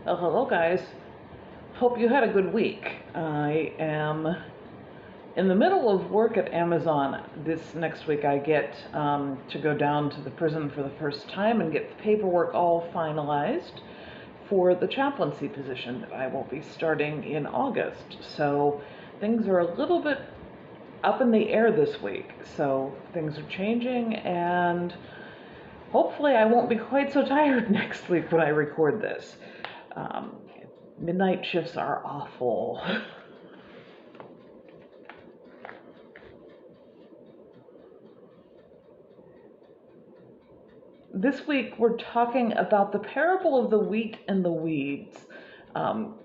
Well, hello, guys. Hope you had a good week. I am in the middle of work at Amazon. This next week, I get to go down to the prison for the first time and get the paperwork all finalized for the chaplaincy position that I will be starting in August. So things are a little bit up in the air this week. So things are changing, and hopefully, I won't be quite so tired next week when I record this. Um, Midnight shifts are awful. This week we're talking about the parable of the wheat and the weeds.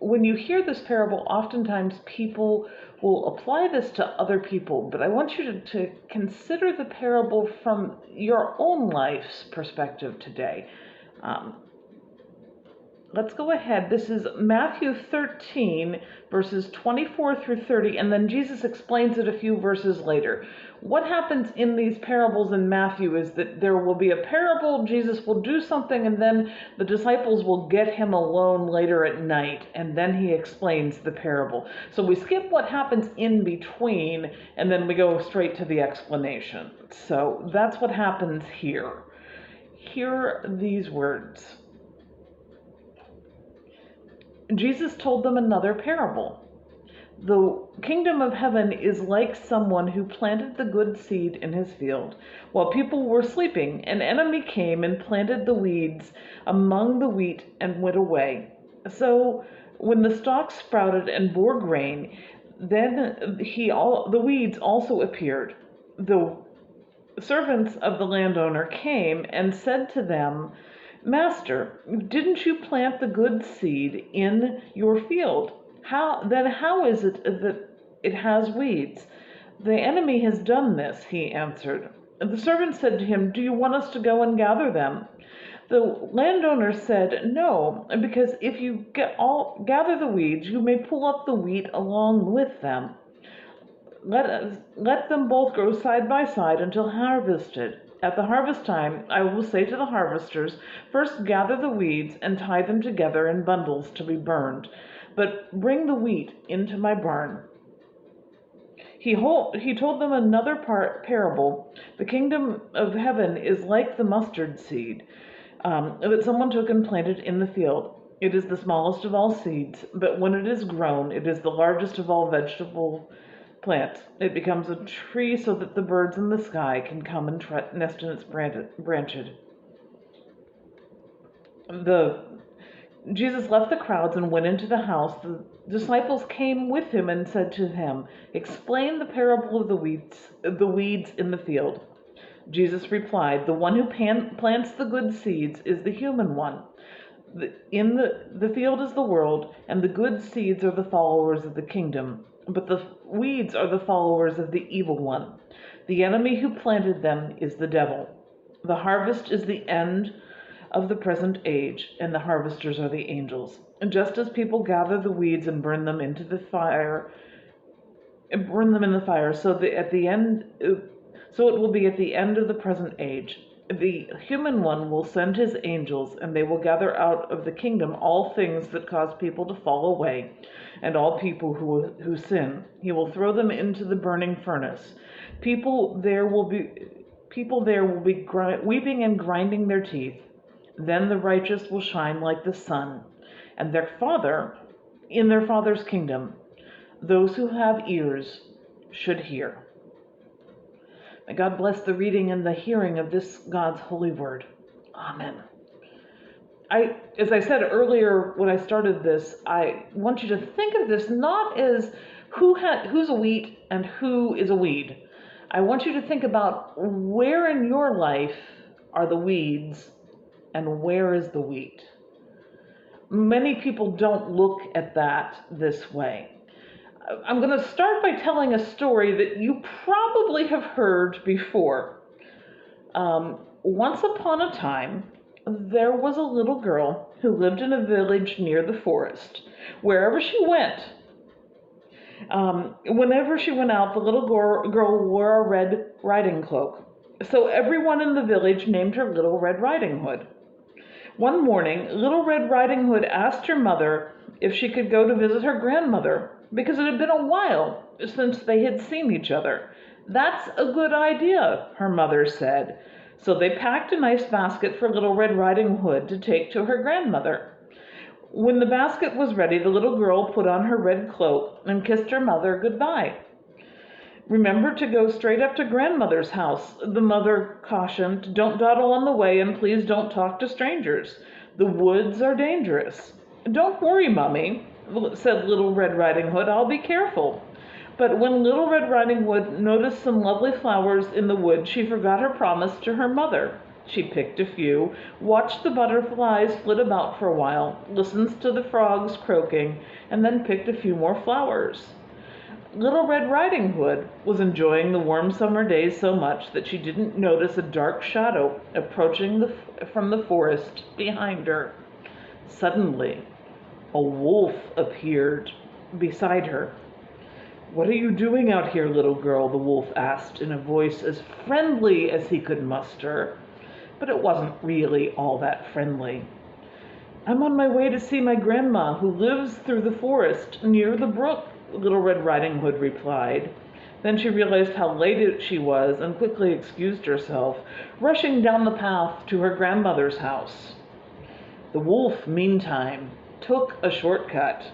When you hear this parable, oftentimes people will apply this to other people, but I want you to consider the parable from your own life's perspective today. Um, Let's go ahead. This is Matthew 13, verses 24 through 30, and then Jesus explains it a few verses later. What happens in these parables in Matthew is that there will be a parable, Jesus will do something, and then the disciples will get him alone later at night, and then he explains the parable. So we skip what happens in between, and then we go straight to the explanation. So that's what happens here. Hear these words. Jesus told them another parable. The kingdom of heaven is like someone who planted the good seed in his field. While people were sleeping, an enemy came and planted the weeds among the wheat and went away. So when the stalks sprouted and bore grain, then the weeds also appeared. The servants of the landowner came and said to them, Master, didn't you plant the good seed in your field? How is it that it has weeds? The enemy has done this, he answered. The servant said to him, Do you want us to go and gather them? The landowner said, No, because if you gather the weeds, you may pull up the wheat along with them. Let them both grow side by side until harvested. At the harvest time, I will say to the harvesters, First gather the weeds and tie them together in bundles to be burned, but bring the wheat into my barn. He told them another parable. The kingdom of heaven is like the mustard seed that someone took and planted in the field. It is the smallest of all seeds, but when it is grown, it is the largest of all vegetable plants. It becomes a tree so that the birds in the sky can come and nest in its branches. Jesus left the crowds and went into the house. The disciples came with him and said to him, Explain the parable of the weeds in the field. Jesus replied, The one who plants the good seeds is the human one. In the field is the world, and the good seeds are the followers of the kingdom, but the weeds are the followers of the evil one. The enemy who planted them is the devil. The harvest is the end of the present age, and the harvesters are the angels. And just as people gather the weeds and burn them into the fire, so that at the end, so it will be at the end of the present age. The human one will send his angels, and they will gather out of the kingdom all things that cause people to fall away, and all people who sin. He will throw them into the burning furnace. People there will be weeping and grinding their teeth. Then the righteous will shine like the sun, and in their Father's kingdom. Those who have ears should hear. May God bless the reading and the hearing of this God's holy word. Amen. As I said earlier when I started this, I want you to think of this not as who's a wheat and who is a weed. I want you to think about where in your life are the weeds and where is the wheat. Many people don't look at that this way. I'm going to start by telling a story that you probably have heard before. Once upon a time, there was a little girl who lived in a village near the forest. Wherever she went, whenever she went out, the little girl wore a red riding cloak. So everyone in the village named her Little Red Riding Hood. One morning, Little Red Riding Hood asked her mother if she could go to visit her grandmother, because it had been a while since they had seen each other. "That's a good idea," her mother said. So they packed a nice basket for Little Red Riding Hood to take to her grandmother. When the basket was ready, the little girl put on her red cloak and kissed her mother goodbye. "Remember to go straight up to grandmother's house," the mother cautioned. "Don't dawdle on the way, and please don't talk to strangers. The woods are dangerous." "Don't worry, Mummy," said Little Red Riding Hood. "I'll be careful." But when Little Red Riding Hood noticed some lovely flowers in the wood, she forgot her promise to her mother. She picked a few, watched the butterflies flit about for a while, listened to the frogs croaking, and then picked a few more flowers. Little Red Riding Hood was enjoying the warm summer days so much that she didn't notice a dark shadow approaching from the forest behind her. Suddenly, a wolf appeared beside her. "What are you doing out here, little girl?" the wolf asked in a voice as friendly as he could muster. But it wasn't really all that friendly. "I'm on my way to see my grandma, who lives through the forest near the brook," Little Red Riding Hood replied. Then she realized how late she was and quickly excused herself, rushing down the path to her grandmother's house. The wolf, meantime, took a shortcut.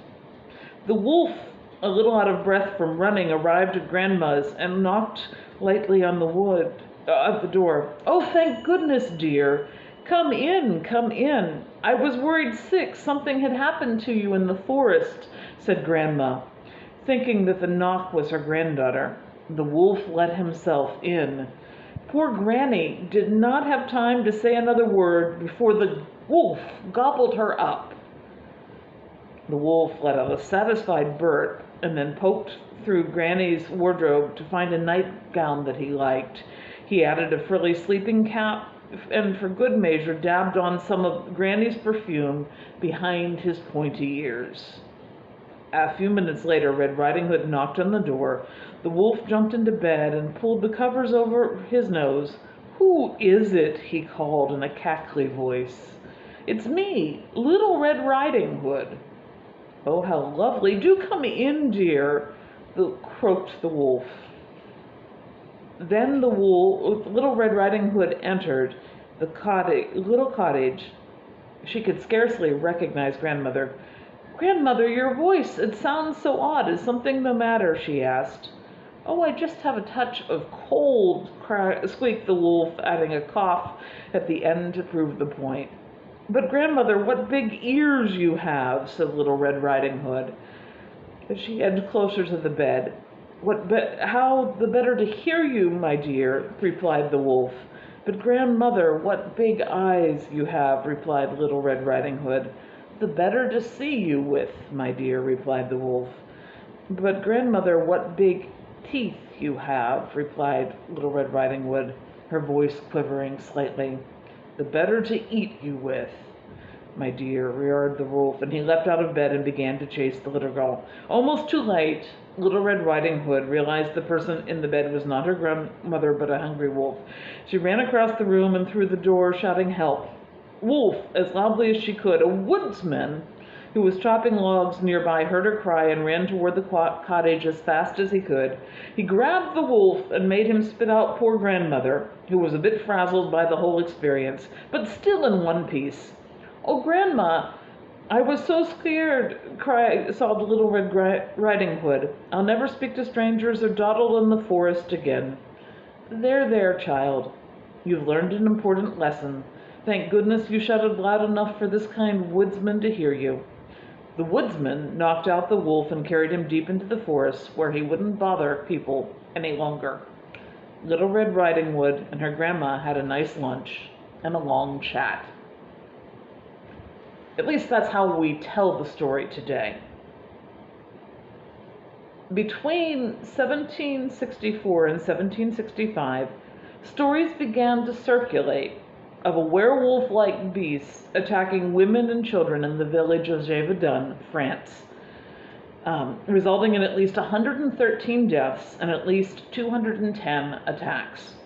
The wolf, a little out of breath from running, arrived at Grandma's and knocked lightly on the wood at the door. "Oh, thank goodness, dear. Come in, come in. I was worried sick something had happened to you in the forest," said Grandma, thinking that the knock was her granddaughter. The wolf let himself in. Poor Granny did not have time to say another word before the wolf gobbled her up. The wolf let out a satisfied burp and then poked through Granny's wardrobe to find a nightgown that he liked. He added a frilly sleeping cap and for good measure dabbed on some of Granny's perfume behind his pointy ears. A few minutes later, Red Riding Hood knocked on the door. The wolf jumped into bed and pulled the covers over his nose. "Who is it?" he called in a cackly voice. "It's me, Little Red Riding Hood." "Oh, how lovely. Do come in, dear," croaked the wolf. Then Little Red Riding Hood entered the little cottage. She could scarcely recognize Grandmother. "Grandmother, your voice, it sounds so odd. Is something the matter?" she asked. "Oh, I just have a touch of cold," squeaked the wolf, adding a cough at the end to prove the point. "But Grandmother, what big ears you have," said Little Red Riding Hood, as she edged closer to the bed. "How the better to hear you, my dear," replied the wolf. "But Grandmother, what big eyes you have," replied Little Red Riding Hood. "The better to see you with, my dear," replied the wolf. "But Grandmother, what big teeth you have," replied Little Red Riding Hood, her voice quivering slightly. "The better to eat you with, my dear," roared the wolf, and he leapt out of bed and began to chase the little girl. Almost too late, Little Red Riding Hood realized the person in the bed was not her grandmother but a hungry wolf. She ran across the room and through the door, shouting help. Wolf, as loudly as she could, a woodsman who was chopping logs nearby, heard her cry and ran toward the cottage as fast as he could. He grabbed the wolf and made him spit out poor Grandmother, who was a bit frazzled by the whole experience, but still in one piece. "Oh, Grandma, I was so scared," sobbed Little Red Riding Hood. "I'll never speak to strangers or dawdle in the forest again." "There, there, child. You've learned an important lesson. Thank goodness you shouted loud enough for this kind woodsman to hear you." The woodsman knocked out the wolf and carried him deep into the forest, where he wouldn't bother people any longer. Little Red Riding Hood and her grandma had a nice lunch and a long chat. At least that's how we tell the story today. Between 1764 and 1765, stories began to circulate of a werewolf-like beast attacking women and children in the village of Gévaudan, France, resulting in at least 113 deaths and at least 210 attacks.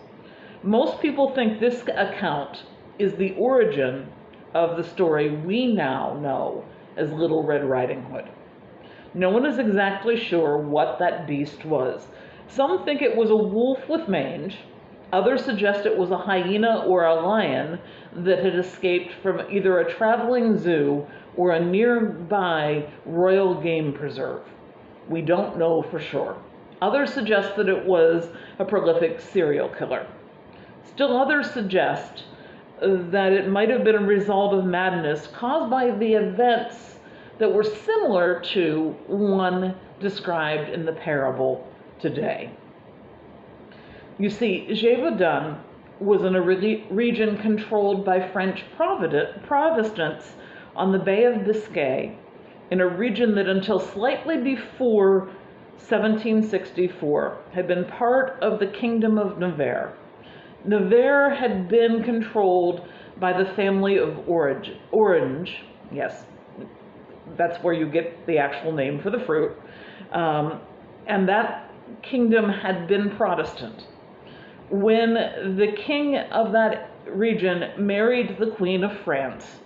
Most people think this account is the origin of the story we now know as Little Red Riding Hood. No one is exactly sure what that beast was. Some think it was a wolf with mange. Others suggest it was a hyena or a lion that had escaped from either a traveling zoo or a nearby royal game preserve. We don't know for sure. Others suggest that it was a prolific serial killer. Still others suggest that it might have been a result of madness caused by the events that were similar to one described in the parable today. You see, Gévaudan was in a region controlled by French Protestants on the Bay of Biscay, in a region that until slightly before 1764 had been part of the Kingdom of Navarre. Navarre had been controlled by the family of Orange. Yes, that's where you get the actual name for the fruit. And that kingdom had been Protestant. When the king of that region married the Queen of France,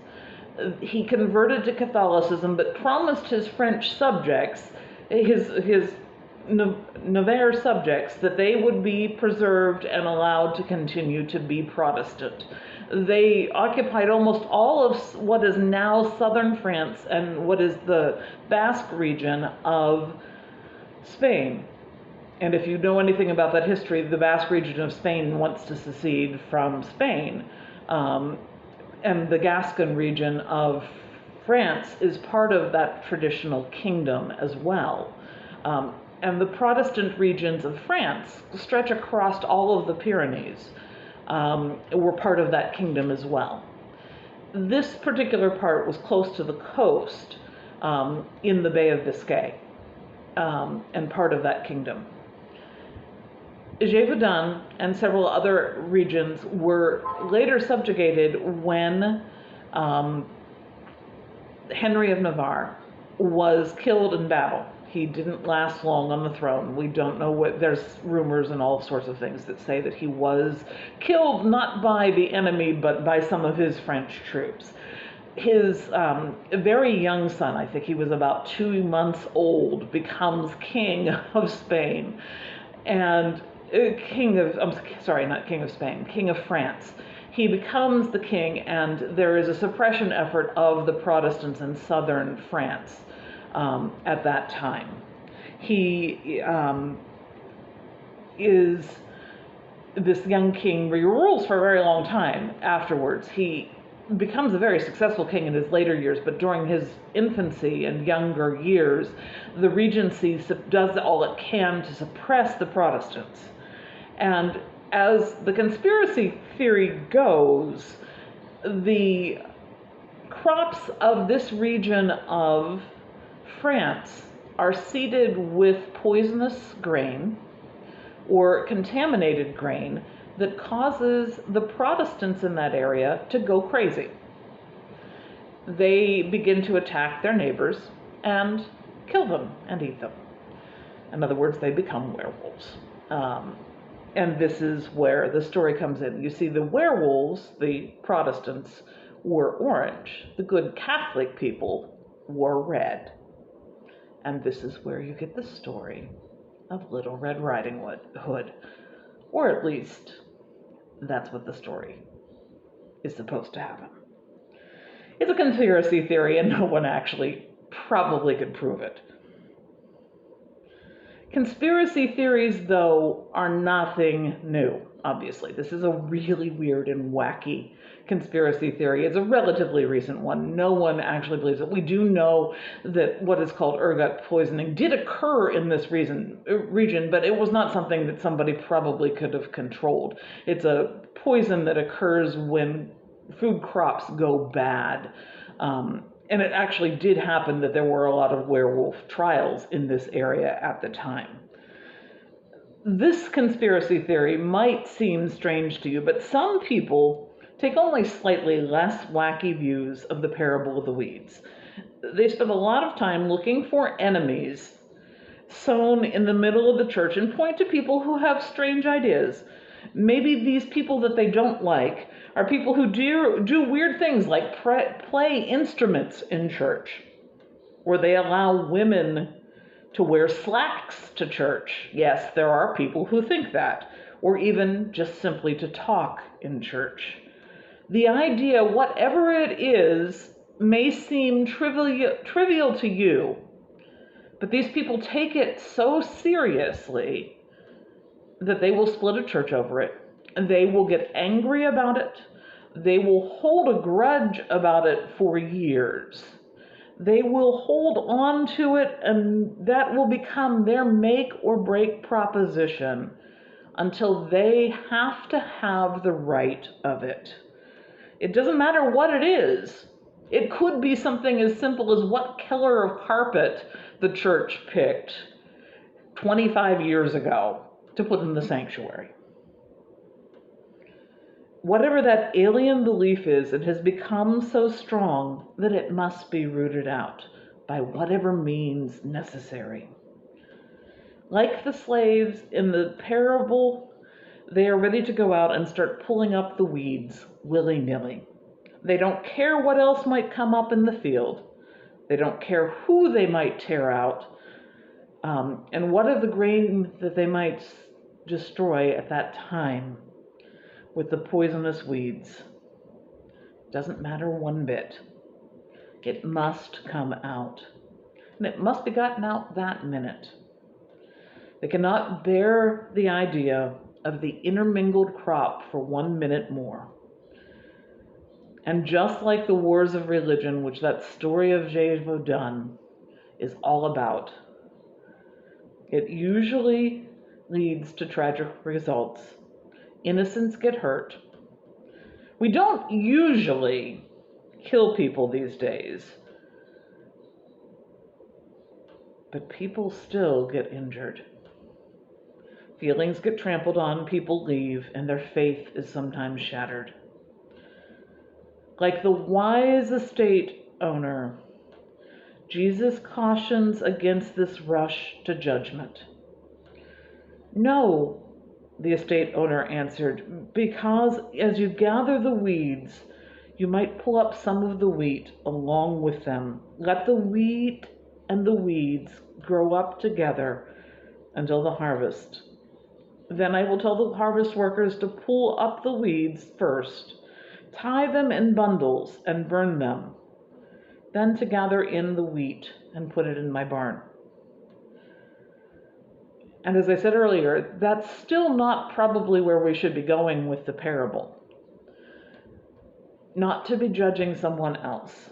he converted to Catholicism, but promised his French subjects, his Navarre subjects, that they would be preserved and allowed to continue to be Protestant. They occupied almost all of what is now southern France and what is the Basque region of Spain. And if you know anything about that history, the Basque region of Spain wants to secede from Spain. And the Gascon region of France is part of that traditional kingdom as well. And the Protestant regions of France stretch across all of the Pyrenees, were part of that kingdom as well. This particular part was close to the coast in the Bay of Biscay, and part of that kingdom. Gévaudan and several other regions were later subjugated when Henry of Navarre was killed in battle. He didn't last long on the throne. We don't know what, there's rumors and all sorts of things that say that he was killed not by the enemy, but by some of his French troops. His very young son, I think he was about 2 months old, becomes king of Spain. And king of France. He becomes the king, and there is a suppression effort of the Protestants in southern France at that time. He is this young king, he rules for a very long time afterwards. He becomes a very successful king in his later years, but during his infancy and younger years, the regency does all it can to suppress the Protestants. And as the conspiracy theory goes, the crops of this region of France are seeded with poisonous grain or contaminated grain that causes the Protestants in that area to go crazy. They begin to attack their neighbors and kill them and eat them. In other words, they become werewolves. And this is where the story comes in. You see, the werewolves, the Protestants, were orange. The good Catholic people were red. And this is where you get the story of Little Red Riding Hood. Or at least, that's what the story is supposed to happen. It's a conspiracy theory, and no one actually probably could prove it. Conspiracy theories, though, are nothing new, obviously. This is a really weird and wacky conspiracy theory. It's a relatively recent one. No one actually believes it. We do know that what is called ergot poisoning did occur in this region, but it was not something that somebody probably could have controlled. It's a poison that occurs when food crops go bad. And it actually did happen that there were a lot of werewolf trials in this area at the time. This conspiracy theory might seem strange to you, but some people take only slightly less wacky views of the parable of the weeds. They spend a lot of time looking for enemies sown in the middle of the church and point to people who have strange ideas. Maybe these people that they don't like are people who do weird things like play instruments in church, or they allow women to wear slacks to church. Yes, there are people who think that, or even just simply to talk in church. The idea, whatever it is, may seem trivial to you, but these people take it so seriously that they will split a church over it. They will get angry about it. They will hold a grudge about it for years. They will hold on to it, and that will become their make or break proposition until they have to have the right of it. It doesn't matter what it is. It could be something as simple as what color of carpet the church picked 25 years ago to put in the sanctuary. Whatever that alien belief is, it has become so strong that it must be rooted out by whatever means necessary. Like the slaves in the parable, they are ready to go out and start pulling up the weeds willy-nilly. They don't care what else might come up in the field. They don't care who they might tear out, and what of the grain that they might destroy at that time with the poisonous weeds. Doesn't matter one bit. It must come out. And it must be gotten out that minute. They cannot bear the idea of the intermingled crop for 1 minute more. And just like the wars of religion, which that story of Gévaudan is all about, it usually leads to tragic results. Innocents get hurt. We don't usually kill people these days, but people still get injured. Feelings get trampled on, people leave, and their faith is sometimes shattered. Like the wise estate owner, Jesus cautions against this rush to judgment. No, the estate owner answered, because as you gather the weeds, you might pull up some of the wheat along with them. Let the wheat and the weeds grow up together until the harvest. Then I will tell the harvest workers to pull up the weeds first, tie them in bundles and burn them, then to gather in the wheat and put it in my barn. And as I said earlier, that's still not probably where we should be going with the parable. Not to be judging someone else.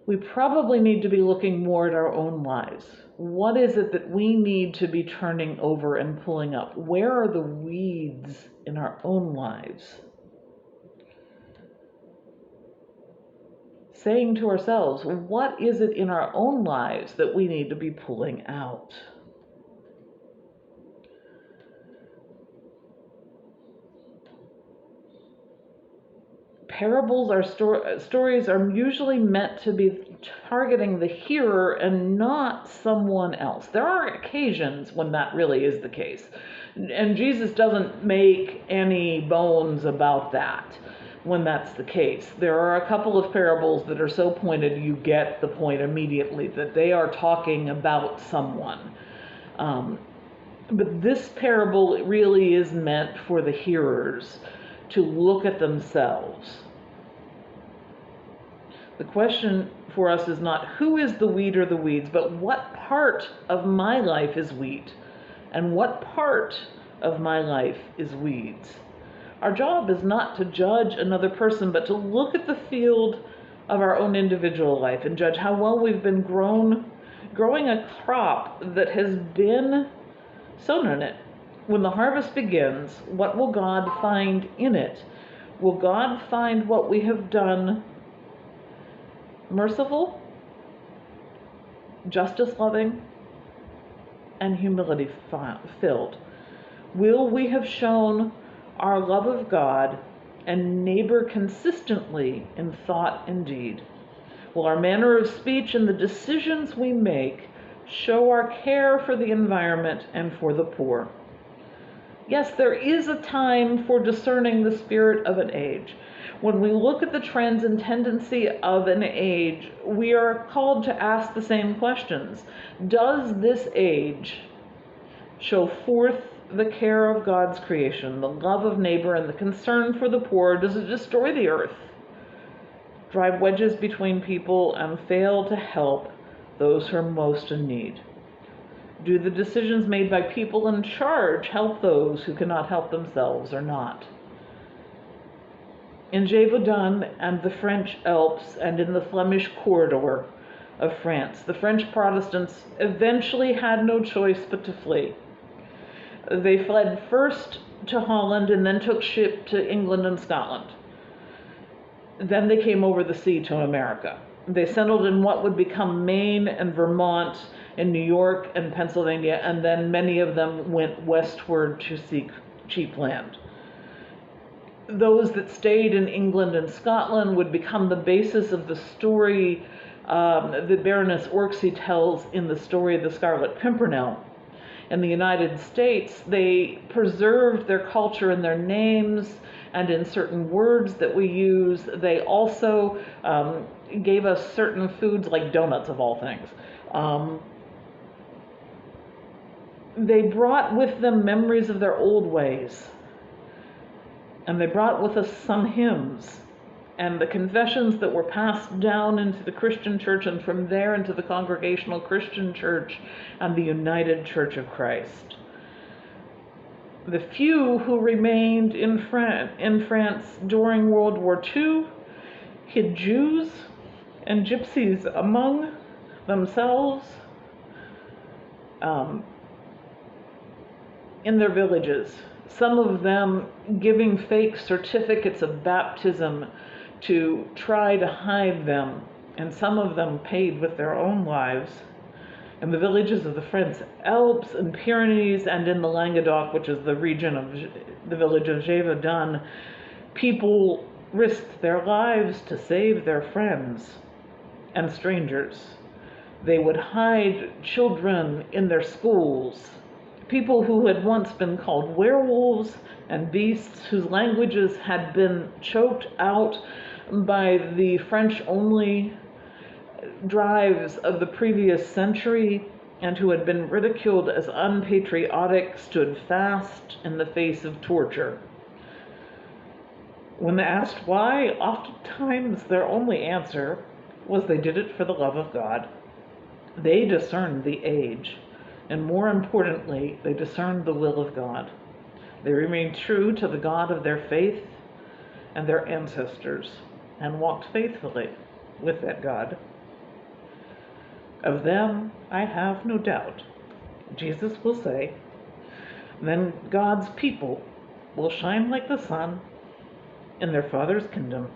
We probably need to be looking more at our own lives. What is it that we need to be turning over and pulling up? Where are the weeds in our own lives? Saying to ourselves, what is it in our own lives that we need to be pulling out? Parables are stories are usually meant to be targeting the hearer and not someone else. There are occasions when that really is the case. And Jesus doesn't make any bones about that when that's the case. There are a couple of parables that are so pointed you get the point immediately that they are talking about someone. But this parable really is meant for the hearers to look at themselves. The question for us is not who is the wheat or the weeds, but what part of my life is wheat and what part of my life is weeds. Our job is not to judge another person, but to look at the field of our own individual life and judge how well we've been growing a crop that has been sown in it. When the harvest begins, what will God find in it? Will God find what we have done merciful, justice-loving, and humility-filled? Will we have shown our love of God and neighbor consistently in thought and deed? Will our manner of speech and the decisions we make show our care for the environment and for the poor? Yes, there is a time for discerning the spirit of an age. When we look at the trends and tendency of an age, we are called to ask the same questions. Does this age show forth the care of God's creation, the love of neighbor, and the concern for the poor? Does it destroy the earth, drive wedges between people, and fail to help those who are most in need? Do the decisions made by people in charge help those who cannot help themselves or not? In Gévaudan and the French Alps and in the Flemish corridor of France, the French Protestants eventually had no choice but to flee. They fled first to Holland and then took ship to England and Scotland. Then they came over the sea to America. They settled in what would become Maine and Vermont, in New York and Pennsylvania, and then many of them went westward to seek cheap land. Those that stayed in England and Scotland would become the basis of the story that Baroness Orczy tells in the story of the Scarlet Pimpernel. In the United States, they preserved their culture in their names and in certain words that we use. They also gave us certain foods like donuts, of all things. They brought with them memories of their old ways. And they brought with us some hymns and the confessions that were passed down into the Christian church, and from there into the Congregational Christian Church and the United Church of Christ. The few who remained in France during World War II hid Jews and Gypsies among themselves in their villages. Some of them giving fake certificates of baptism to try to hide them, and some of them paid with their own lives. In the villages of the French Alps and Pyrenees, and in the Languedoc, which is the region of the village of Gévaudan, people risked their lives to save their friends and strangers. They would hide children in their schools. People who had once been called werewolves and beasts, whose languages had been choked out by the French-only drives of the previous century, and who had been ridiculed as unpatriotic, stood fast in the face of torture. When asked why, oftentimes their only answer was they did it for the love of God. They discerned the age, and more importantly, they discerned the will of God. They remained true to the God of their faith and their ancestors, and walked faithfully with that God. Of them I have no doubt. Jesus will say, then God's people will shine like the sun in their Father's kingdom.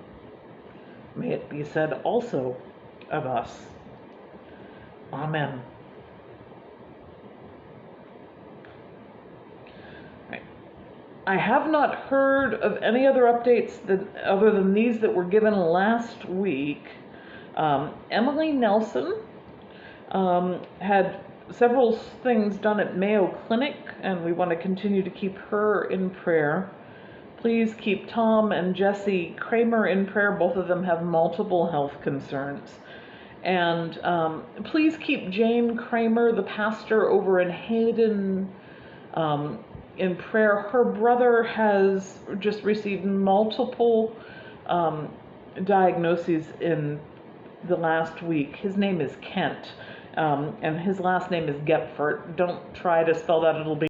May it be said also of us. Amen. I have not heard of any other updates other than these that were given last week. Emily Nelson had several things done at Mayo Clinic, and we want to continue to keep her in prayer. Please keep Tom and Jesse Kramer in prayer. Both of them have multiple health concerns. And please keep Jane Kramer, the pastor over in Hayden, in prayer. Her brother has just received multiple diagnoses in the last week. His name is Kent, and his last name is Gepfert. Don't try to spell that, it'll be